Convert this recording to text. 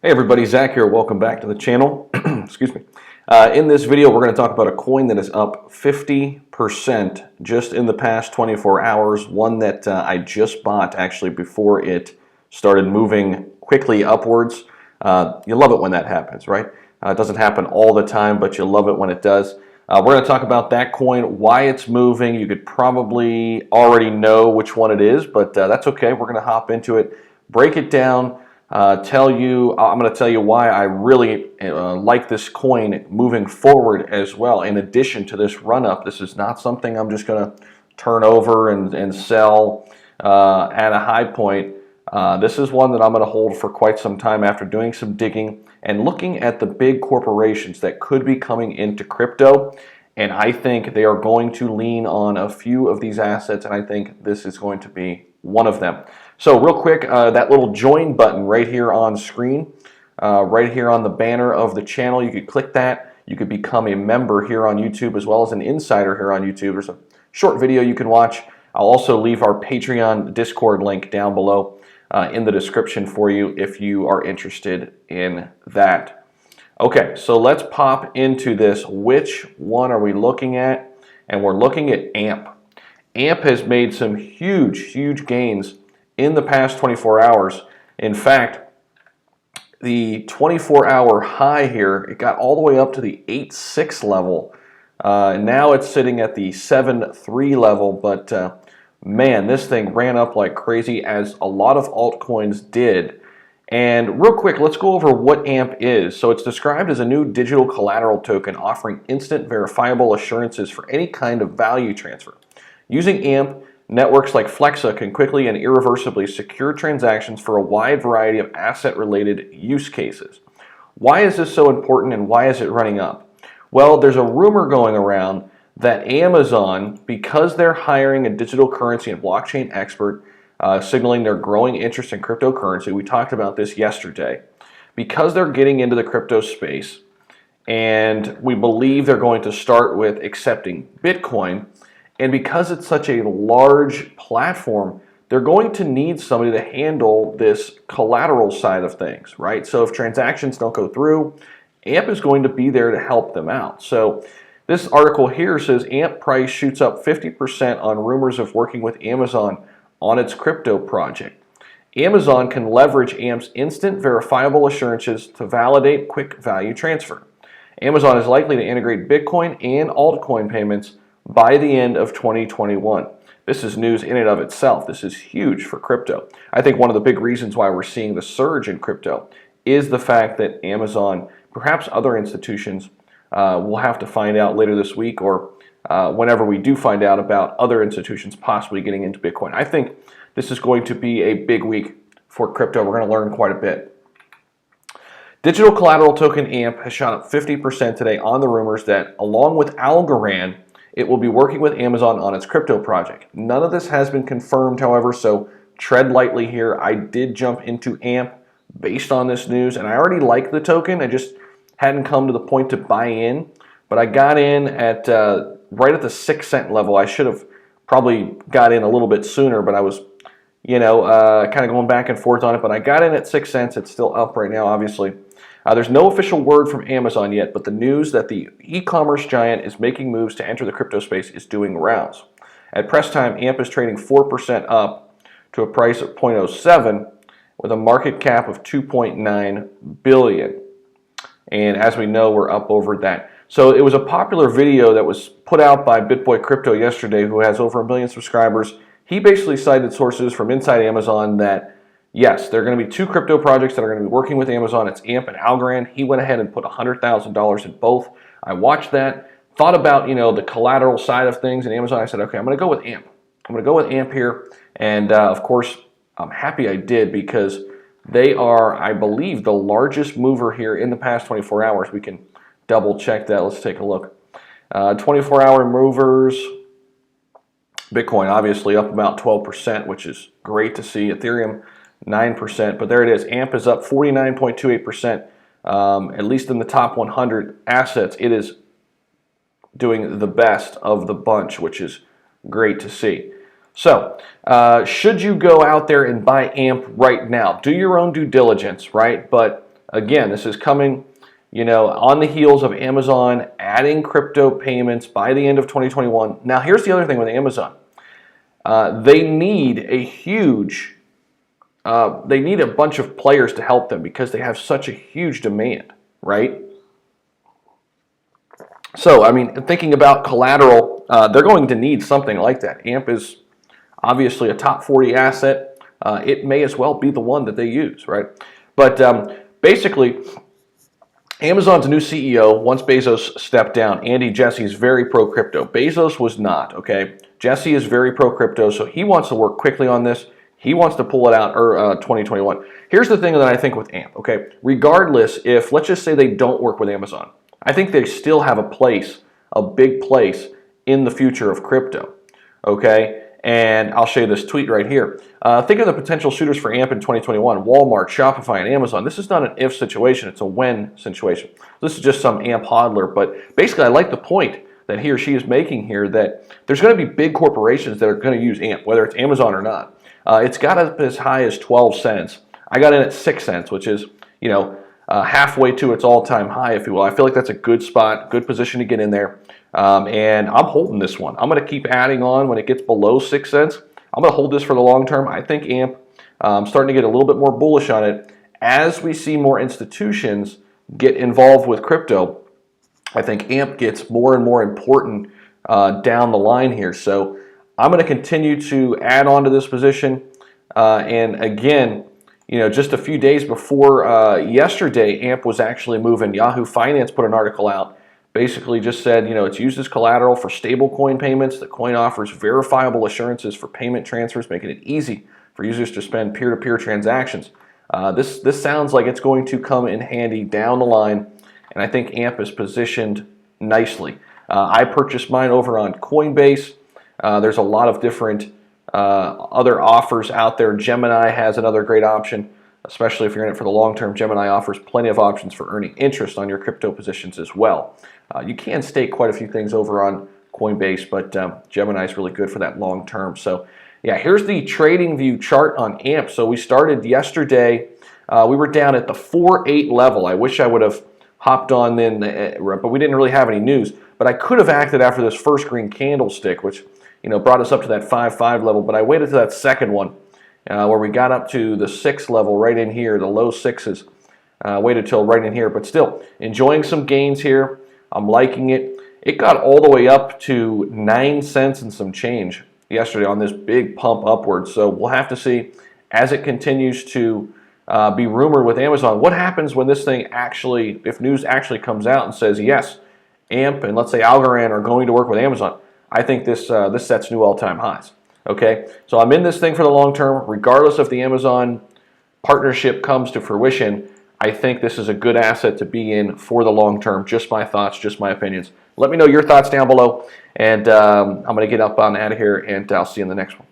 Hey everybody, Zach here. Welcome back to the channel. Excuse me. In this video, we're going to talk about a coin that is up 50% just in the past 24 hours. One that I just bought actually before it started moving quickly upwards. You love it when that happens, right? It doesn't happen all the time, but you love it when it does. We're going to talk about that coin, why it's moving. You could probably already know which one it is, but that's okay. We're going to hop into it, break it down. I'm going to tell you why I really like this coin moving forward as well. In addition to this run up, this is not something I'm just going to turn over and sell at a high point. This is one that I'm going to hold for quite some time after doing some digging and looking at the big corporations that could be coming into crypto. And I think they are going to lean on a few of these assets, and I think this is going to be one of them. So real quick, that little join button right here on screen, right here on the banner of the channel, you could click that. You could become a member here on YouTube as well as an insider here on YouTube. There's a short video you can watch. I'll also leave our Patreon Discord link down below in the description for you if you are interested in that. Okay, so let's pop into this. Which one are we looking at? And we're looking at AMP. AMP has made some huge gains in the past 24 hours. In fact, the 24-hour high here, it got all the way up to the 8.6 level. Now it's sitting at the 7.3 level, but man, this thing ran up like crazy, as a lot of altcoins did. And real quick, let's go over what AMP is. So it's described as a new digital collateral token offering instant verifiable assurances for any kind of value transfer. Using AMP, networks like Flexa can quickly and irreversibly secure transactions for a wide variety of asset-related use cases. Why is this so important, and why is it running up? Well, there's a rumor going around that Amazon, because they're hiring a digital currency and blockchain expert, signaling their growing interest in cryptocurrency, we talked about this yesterday, because they're getting into the crypto space, and we believe they're going to start with accepting Bitcoin. And because it's such a large platform, they're going to need somebody to handle this collateral side of things, right? So if transactions don't go through, AMP is going to be there to help them out. So this article here says AMP price shoots up 50% on rumors of working with Amazon on its crypto project. Amazon can leverage AMP's instant verifiable assurances to validate quick value transfer. Amazon is likely to integrate Bitcoin and altcoin payments by the end of 2021. This is news in and of itself. This is huge for crypto. I think one of the big reasons why we're seeing the surge in crypto is the fact that Amazon, perhaps other institutions, we'll have to find out later this week, or whenever we do find out about other institutions possibly getting into Bitcoin. I think this is going to be a big week for crypto. We're going to learn quite a bit. Digital collateral token AMP has shot up 50% today on the rumors that, along with Algorand, it will be working with Amazon on its crypto project. None of this has been confirmed, however, so tread lightly here. I did jump into AMP based on this news, and I already like the token. I just hadn't come to the point to buy in, but I got in at right at the 6-cent level. I should have probably got in a little bit sooner, but I was, kind of going back and forth on it. But I got in at 6 cents. It's still up right now, obviously. There's no official word from Amazon yet, but the news that the e-commerce giant is making moves to enter the crypto space is doing rounds. At press time, AMP is trading 4% up to a price of 0.07 with a market cap of 2.9 billion. And as we know, we're up over that. So it was a popular video that was put out by BitBoy Crypto yesterday, who has over 1 million subscribers. He basically cited sources from inside Amazon that, yes, there are going to be two crypto projects that are going to be working with Amazon. It's AMP and Algorand. He went ahead and put $100,000 in both. I watched that, thought about, the collateral side of things, and Amazon. I said, okay, I'm going to go with AMP. I'm going to go with AMP here. And of course, I'm happy I did, because they are, I believe, the largest mover here in the past 24 hours. We can double check that. Let's take a look. 24-hour movers. Bitcoin obviously up about 12%, which is great to see. Ethereum 9%, but there it is. AMP is up 49.28%, at least in the top 100 assets. It is doing the best of the bunch, which is great to see. So, should you go out there and buy AMP right now? Do your own due diligence, right? But Again, this is coming, on the heels of Amazon adding crypto payments by the end of 2021. Now, here's the other thing with Amazon. They need they need a bunch of players to help them because they have such a huge demand, right? So, I mean, thinking about collateral, they're going to need something like that. AMP is obviously a top 40 asset. It may as well be the one that they use, right? But basically, Amazon's new CEO, once Bezos stepped down, Andy Jassy, is very pro-crypto. Bezos was not, okay? Jassy is very pro-crypto, so he wants to work quickly on this. He wants to pull it out 2021. Here's the thing that I think with AMP, okay? Regardless if, let's just say they don't work with Amazon, I think they still have a big place in the future of crypto, okay? And I'll show you this tweet right here. Think of the potential suitors for AMP in 2021, Walmart, Shopify, and Amazon. This is not an if situation, it's a when situation. This is just some AMP hodler, but basically I like the point that he or she is making here that there's going to be big corporations that are going to use AMP, whether it's Amazon or not. It's got up as high as 12 cents. I got in at 6 cents, which is, halfway to its all-time high, if you will. I feel like that's a good spot, good position to get in there. And I'm holding this one. I'm going to keep adding on when it gets below 6 cents. I'm going to hold this for the long term. I think AMP, I'm starting to get a little bit more bullish on it. As we see more institutions get involved with crypto, I think AMP gets more and more important down the line here. So I'm going to continue to add on to this position. And again, just a few days before yesterday, AMP was actually moving. Yahoo Finance put an article out, basically just said, it's used as collateral for stablecoin payments. The coin offers verifiable assurances for payment transfers, making it easy for users to spend peer-to-peer transactions. This sounds like it's going to come in handy down the line, and I think AMP is positioned nicely. I purchased mine over on Coinbase. There's a lot of different other offers out there. Gemini has another great option, especially if you're in it for the long term. Gemini offers plenty of options for earning interest on your crypto positions as well. You can stake quite a few things over on Coinbase, but Gemini is really good for that long term. So yeah, here's the trading view chart on AMP. So we started yesterday. We were down at the 4.8 level. I wish I would have hopped on then, but we didn't really have any news. But I could have acted after this first green candlestick, which brought us up to that 5.5 level. But I waited to that second one where we got up to the 6 level right in here, the low 6s. Waited till right in here, but still enjoying some gains here. I'm liking it. It got all the way up to 9 cents and some change yesterday on this big pump upwards. So we'll have to see as it continues to be rumored with Amazon. What happens when this thing actually, if news actually comes out and says, yes, AMP and let's say Algorand are going to work with Amazon, I think this sets new all-time highs. Okay, so I'm in this thing for the long term. Regardless if the Amazon partnership comes to fruition, I think this is a good asset to be in for the long term. Just my thoughts, just my opinions. Let me know your thoughts down below, and I'm going to get up on out of here, and I'll see you in the next one.